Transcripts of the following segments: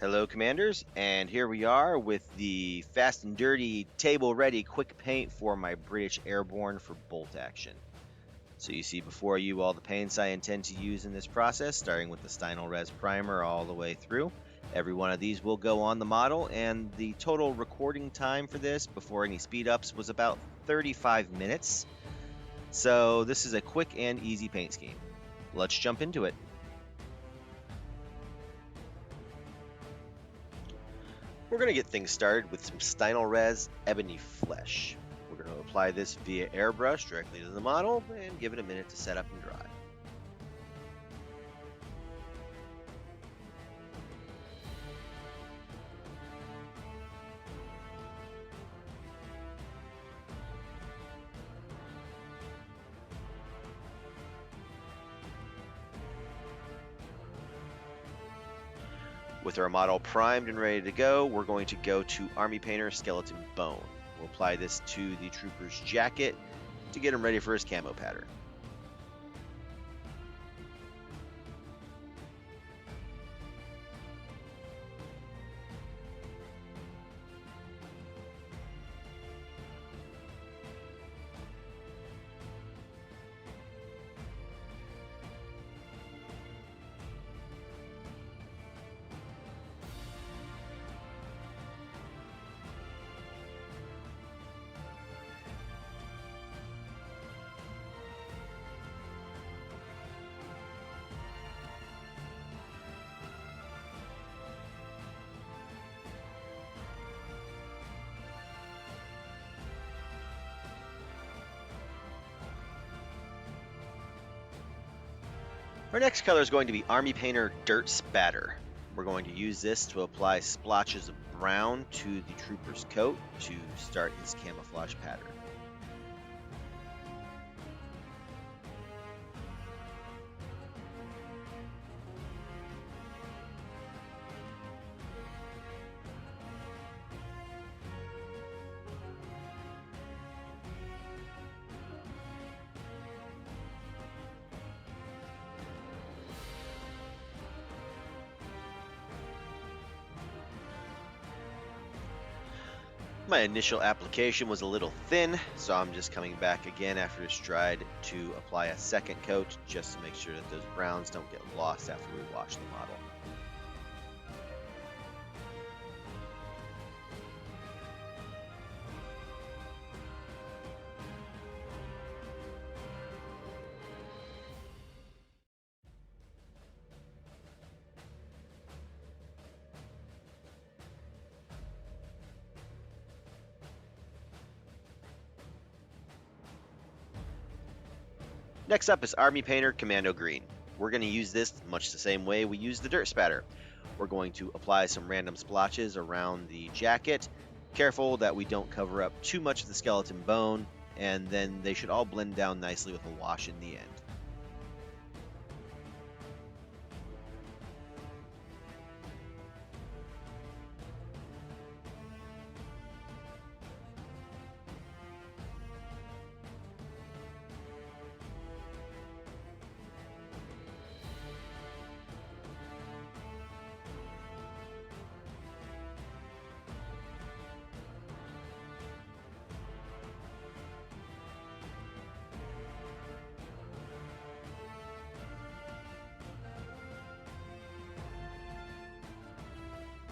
Hello, Commanders, and here we are with the fast and dirty, table ready quick paint for my British Airborne for bolt action. So you see before you all the paints I intend to use in this process, starting with the Stynylrez primer all the way through. Every one of these will go on the model, and the total recording time for this before any speed ups was about 35 minutes. So this is a quick and easy paint scheme. Let's jump into it. We're going to get things started with some Stynylrez Ebony Flesh. We're going to apply this via airbrush directly to the model and give it a minute to set up and dry. With our model primed and ready to go, we're going to go to Army Painter Skeleton Bone. We'll apply this to the trooper's jacket to get him ready for his camo pattern. Our next color is going to be Army Painter Dirt Spatter. We're going to use this to apply splotches of brown to the trooper's coat to start his camouflage pattern. My initial application was a little thin, so I'm just coming back again after it's dried to apply a second coat just to make sure that those browns don't get lost after we wash the model. Next up is Army Painter Commando Green. We're going to use this much the same way we use the Dirt Spatter. We're going to apply some random splotches around the jacket, careful that we don't cover up too much of the skeleton bone, and then they should all blend down nicely with a wash in the end.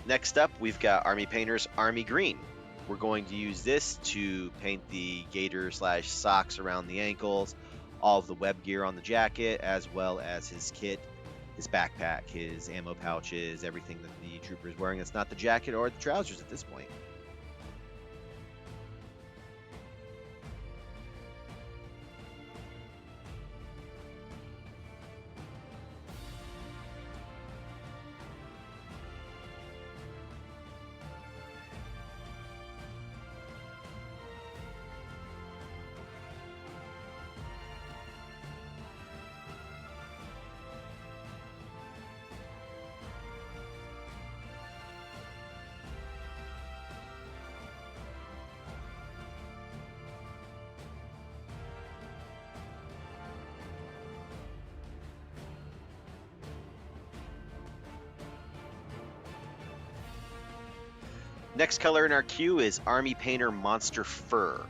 Next up, we've got Army Painter's Army Green. We're going to use this to paint the gaiter / socks around the ankles, all of the web gear on the jacket, as well as his kit, his backpack, his ammo pouches, everything that the trooper is wearing that's not the jacket or the trousers at this point. Next color in our queue is Army Painter Monster Fur.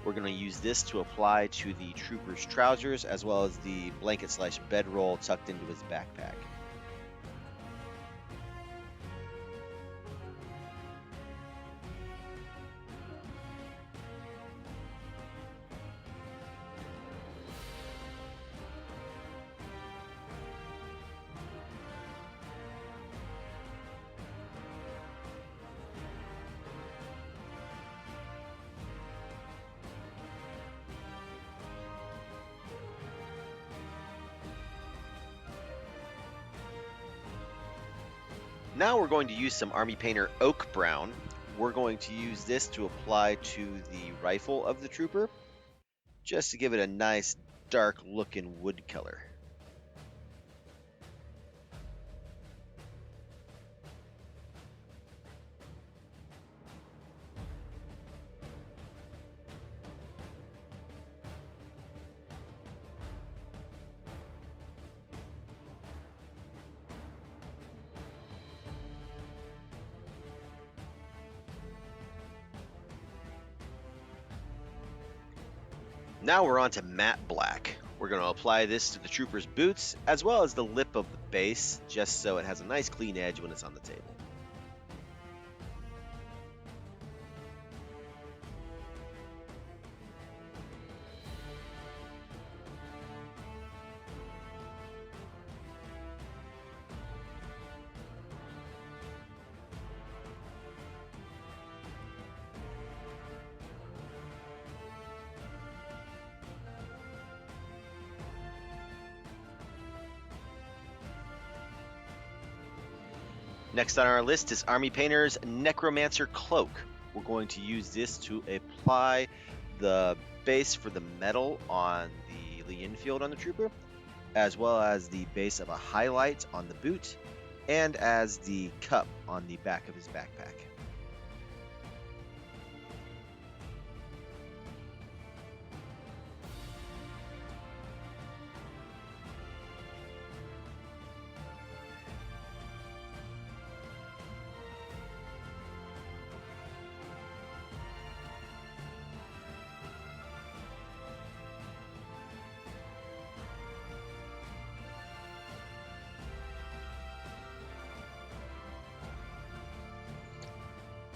We're going to use this to apply to the trooper's trousers as well as the blanket/bedroll tucked into his backpack. Now we're going to use some Army Painter Oak Brown. We're going to use this to apply to the rifle of the trooper, just to give it a nice dark looking wood color. Now we're on to matte black. We're going to apply this to the trooper's boots as well as the lip of the base, just so it has a nice clean edge when it's on the table. Next on our list is Army Painter's Necromancer Cloak. We're going to use this to apply the base for the metal on the Lee Enfield on the trooper, as well as the base of a highlight on the boot, and as the cup on the back of his backpack.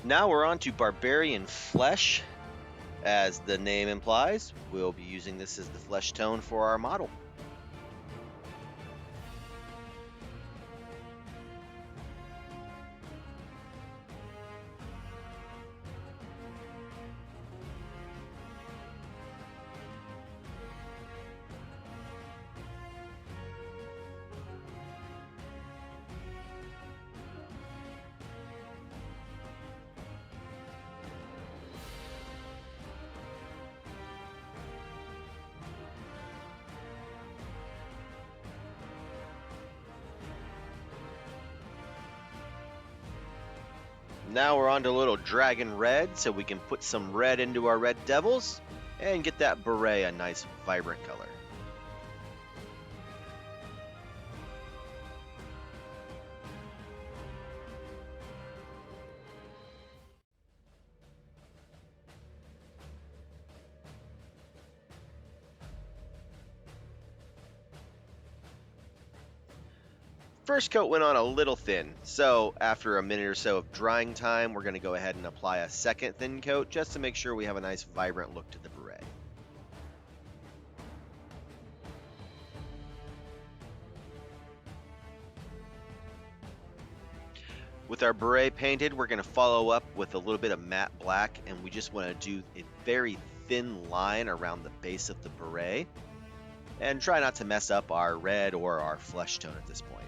Now we're on to Barbarian Flesh. As the name implies, we'll be using this as the flesh tone for our model. Now we're on to a little dragon red, so we can put some red into our red devils and get that beret a nice vibrant color. First coat went on a little thin, so after a minute or so of drying time, we're going to go ahead and apply a second thin coat just to make sure we have a nice vibrant look to the beret. With our beret painted, we're going to follow up with a little bit of matte black, and we just want to do a very thin line around the base of the beret, and try not to mess up our red or our flesh tone at this point.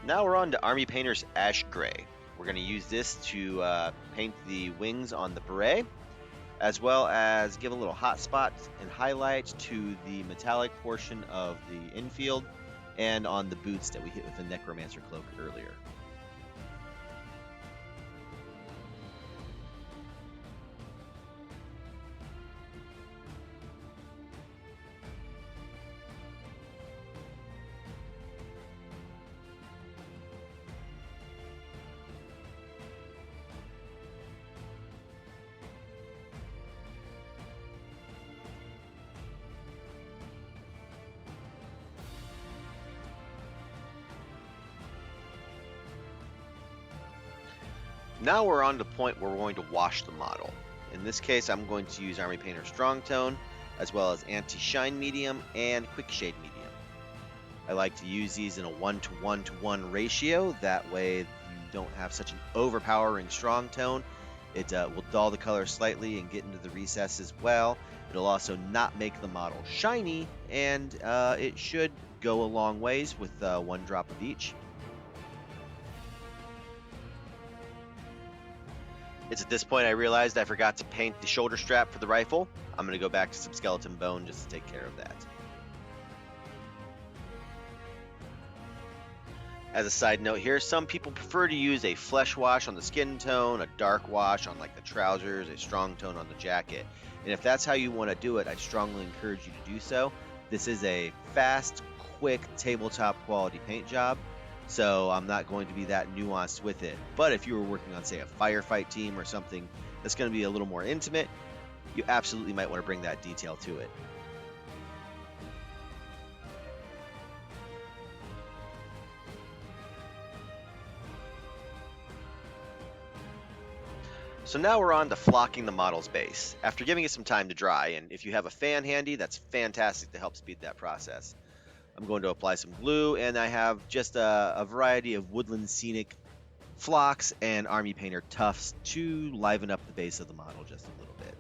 Now we're on to Army Painter's Ash Gray. We're going to use this to paint the wings on the beret, as well as give a little hot spot and highlight to the metallic portion of the infield and on the boots that we hit with the Necromancer Cloak earlier. Now we're on to the point where we're going to wash the model. In this case, I'm going to use Army Painter Strong Tone, as well as Anti-Shine Medium and Quick Shade Medium. I like to use these in a 1:1:1 ratio. That way you don't have such an overpowering strong tone. It will dull the color slightly and get into the recesses well. It'll also not make the model shiny, and it should go a long ways with 1 drop of each. It's at this point I realized I forgot to paint the shoulder strap for the rifle. I'm going to go back to some skeleton bone just to take care of that. As a side note here, some people prefer to use a flesh wash on the skin tone, a dark wash on like the trousers, a strong tone on the jacket. And if that's how you want to do it, I strongly encourage you to do so. This is a fast, quick, tabletop quality paint job, so I'm not going to be that nuanced with it. But if you were working on, say, a firefight team or something that's going to be a little more intimate, you absolutely might want to bring that detail to it. So now we're on to flocking the model's base. After giving it some time to dry, and if you have a fan handy, that's fantastic to help speed that process. I'm going to apply some glue, and I have just a variety of woodland scenic flocks and Army Painter tufts to liven up the base of the model just a little bit.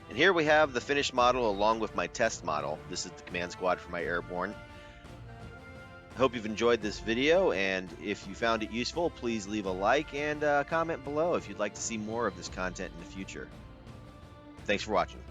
And here we have the finished model along with my test model. This is the command squad for my Airborne. I hope you've enjoyed this video, and if you found it useful, please leave a like and comment below if you'd like to see more of this content in the future. Thanks for watching.